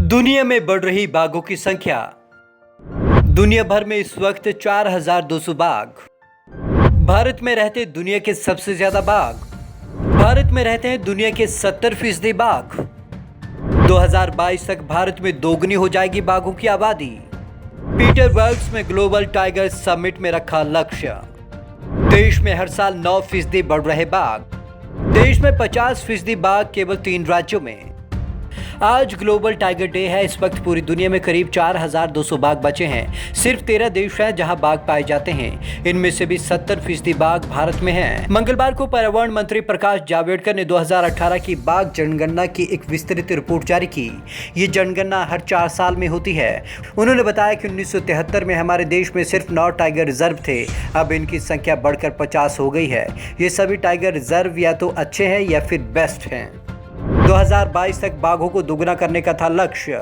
दुनिया में बढ़ रही बाघों की संख्या। दुनिया भर में इस वक्त 4200 बाघ। भारत में रहते दुनिया के सबसे ज्यादा बाघ। भारत में रहते हैं दुनिया के 70% बाघ। 2022 तक भारत में दोगुनी हो जाएगी बाघों की आबादी। पीटरबर्ग में ग्लोबल टाइगर समिट में रखा लक्ष्य। देश में हर साल 9% बढ़ रहे बाघ। देश में 50% बाघ केवल 3 राज्यों में। आज ग्लोबल टाइगर डे है। इस वक्त पूरी दुनिया में करीब 4200 बाघ बचे हैं। सिर्फ 13 देश हैं जहां बाघ पाए जाते हैं। इनमें से भी 70% बाघ भारत में हैं। मंगलवार को पर्यावरण मंत्री प्रकाश जावड़ेकर ने 2018 की बाघ जनगणना की एक विस्तृत रिपोर्ट जारी की। ये जनगणना हर 4 साल में होती है। उन्होंने बताया कि 1973 में हमारे देश में सिर्फ 9 टाइगर रिजर्व थे। अब इनकी संख्या बढ़कर 50 हो गई है। ये सभी टाइगर रिजर्व या तो अच्छे हैं या फिर बेस्ट हैं। 2022 तक बाघों को दोगुना करने का था लक्ष्य।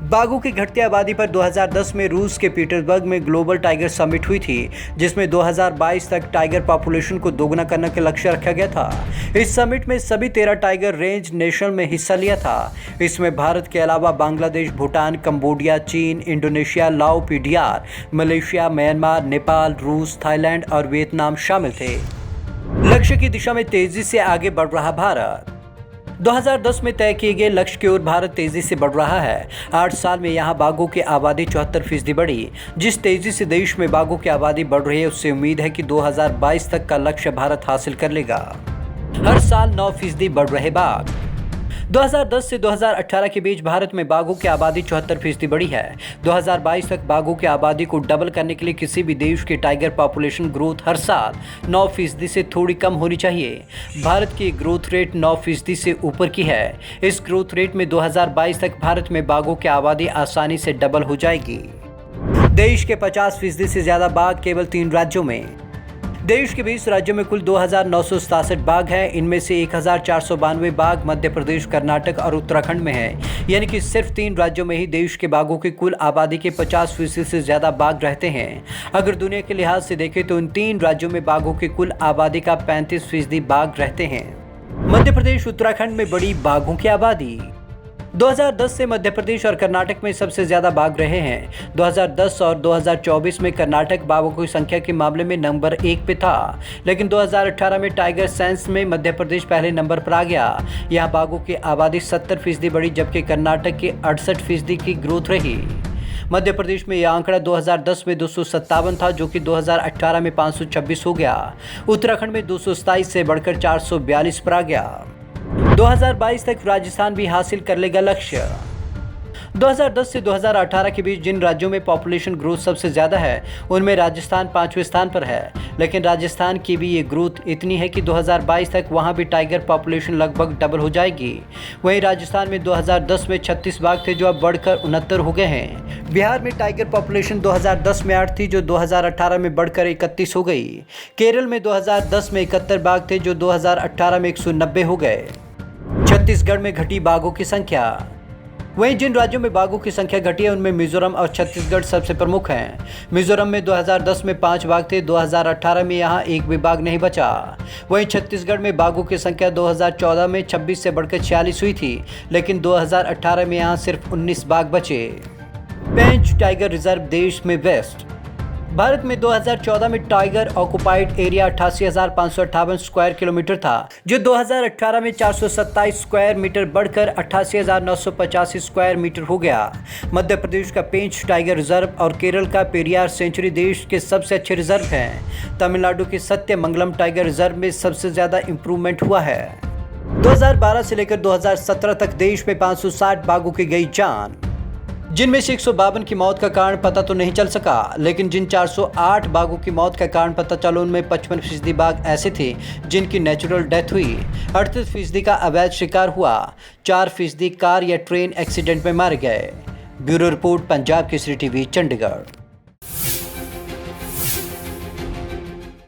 बाघों की घटती आबादी पर 2010 में रूस के पीटर्सबर्ग में ग्लोबल टाइगर समिट हुई थी, जिसमें 2022 तक टाइगर पॉपुलेशन को दोगुना करने का लक्ष्य रखा गया था। इस समिट में सभी 13 टाइगर रेंज नेशन में हिस्सा लिया था। इसमें भारत के अलावा बांग्लादेश, भूटान, कंबोडिया, चीन, इंडोनेशिया, लाओ, पीडीआर, मलेशिया, म्यांमार, नेपाल, रूस, थाईलैंड और वियतनाम शामिल थे। लक्ष्य की दिशा में तेजी से आगे बढ़ रहा भारत। 2010 में तय किए गए लक्ष्य की ओर भारत तेजी से बढ़ रहा है। 8 साल में यहां बाघों की आबादी 74% बढ़ी। जिस तेजी से देश में बाघों की आबादी बढ़ रही है, उससे उम्मीद है कि 2022 तक का लक्ष्य भारत हासिल कर लेगा। हर साल 9% बढ़ रहे बाघ। 2010 से 2018 के बीच भारत में बाघों की आबादी 74% बढ़ी है। 2022 तक बाघों की आबादी को डबल करने के लिए किसी भी देश की टाइगर पॉपुलेशन ग्रोथ हर साल 9% से थोड़ी कम होनी चाहिए। भारत की ग्रोथ रेट 9% से ऊपर की है। इस ग्रोथ रेट में 2022 तक भारत में बाघों की आबादी आसानी से डबल हो जाएगी। देश के 50% से ज्यादा बाघ केवल 3 राज्यों में। देश के 20 राज्यों में कुल 2967 बाघ हैं। इनमें से 1492 बाघ मध्य प्रदेश, कर्नाटक और उत्तराखंड में हैं। यानी कि सिर्फ 3 राज्यों में ही देश के बाघों की कुल आबादी के 50% से ज्यादा बाघ रहते हैं। अगर दुनिया के लिहाज से देखें तो इन 3 राज्यों में बाघों की कुल आबादी का 35% बाघ रहते हैं। मध्य प्रदेश, उत्तराखंड में बड़ी बाघों की आबादी। 2010 से मध्य प्रदेश और कर्नाटक में सबसे ज्यादा बाघ रहे हैं। 2010 और 2024 में कर्नाटक बाघों की संख्या के मामले में नंबर 1 पे था, लेकिन 2018 में टाइगर सेंस में मध्य प्रदेश पहले नंबर पर आ गया। यहाँ बाघों की आबादी 70% बढ़ी, जबकि कर्नाटक की 68% की ग्रोथ रही। मध्य प्रदेश में यह आंकड़ा 2010 में 257 था, जो कि 2018 में 526 हो गया। उत्तराखंड में 227 से बढ़कर 442 पर आ गया। 2022 तक राजस्थान भी हासिल कर लेगा लक्ष्य। 2010 से 2018 के बीच जिन राज्यों में पॉपुलेशन ग्रोथ सबसे ज्यादा है, उनमें राजस्थान 5वें स्थान पर है। लेकिन राजस्थान की भी ये ग्रोथ इतनी है कि 2022 तक वहां भी टाइगर पॉपुलेशन लगभग डबल हो जाएगी। वहीं राजस्थान में 2010 में 36 बाघ थे, जो अब बढ़कर 69 हो गए हैं। बिहार में टाइगर पॉपुलेशन 2010 में 8 थी, जो 2018 में बढ़कर 31 हो गई। केरल में 2010 में 71 बाघ थे, जो 2018 में 190 हो गए। छत्तीसगढ़ में घटी बाघों की संख्या। वहीं जिन राज्यों में बाघों की संख्या घटी है, उनमें मिजोरम और छत्तीसगढ़ सबसे प्रमुख हैं। मिजोरम में 2010 में 5 बाघ थे, 2018 में यहां एक भी बाघ नहीं बचा। वहीं छत्तीसगढ़ में बाघों की संख्या 2014 में 26 से बढ़कर 46 हुई थी, लेकिन 2018 में यहां सिर्फ 19 बाघ बचे। पेंच टाइगर रिजर्व देश में वेस्ट। भारत में 2014 में tiger occupied area 88,558 square kilometre था, जो 2018 में 427 स्क्वायर मीटर बढ़कर 88,985 स्क्वायर मीटर हो गया। मध्य प्रदेश का पेंच टाइगर रिजर्व और केरल का पेरियार सेंचुरी देश के सबसे अच्छे रिजर्व हैं। तमिलनाडु के सत्यमंगलम टाइगर रिजर्व में सबसे ज्यादा इंप्रूवमेंट हुआ है। 2012 से लेकर 2017 तक देश में 560 बाघों की गई जान, जिनमें से 152 की मौत का कारण पता तो नहीं चल सका, लेकिन जिन 408 बाघों की मौत का कारण पता चला, उनमें 55% बाघ ऐसे थे जिनकी नेचुरल डेथ हुई। 38% का अवैध शिकार हुआ। 4% कार या ट्रेन एक्सीडेंट में मारे गए। Bureau report, Punjab Kesari TV, Chandigarh.